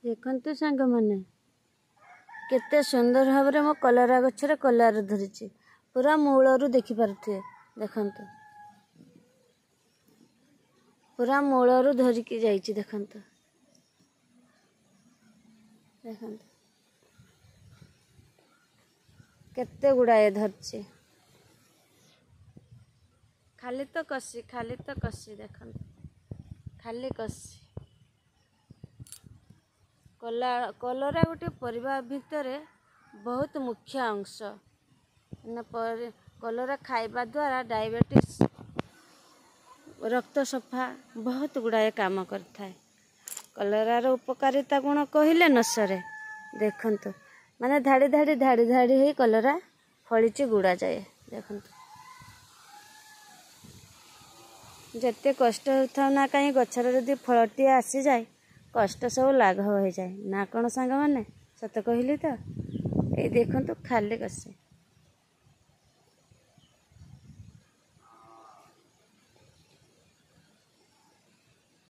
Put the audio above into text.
देखंतु सांग माने केते सुंदर भाव मो कलरा गछरे कलर धरिछि पूरा मूलरू देखि पारुथे। देखंतु पूरा मूलरू धरिकी जाइछि। देखंतु देखंतु केते गुड़ाए धरछि। खाली तो कसी देखंतु खाली कसी कलरा गोटे परिवार भितर बहुत मुख्य अंश। कलरा खाइबा द्वारा डायबिटीज रक्त सफा बहुत गुड़ाए काम करता है। कलरार उपकारिता गुण कहले न सरे। देखंतु माने धाड़ी धाड़ी धाड़ी धाड़ी ही कलरा फली गुड़ा जाए। देखंतु जते कष्ट होता ना कहीं गछर जदि फलटी आसी जाए कष्ट सब लाघव हो जाए ना कौन सांग माने सत कहली तो। ये देखंतु खाली कसे।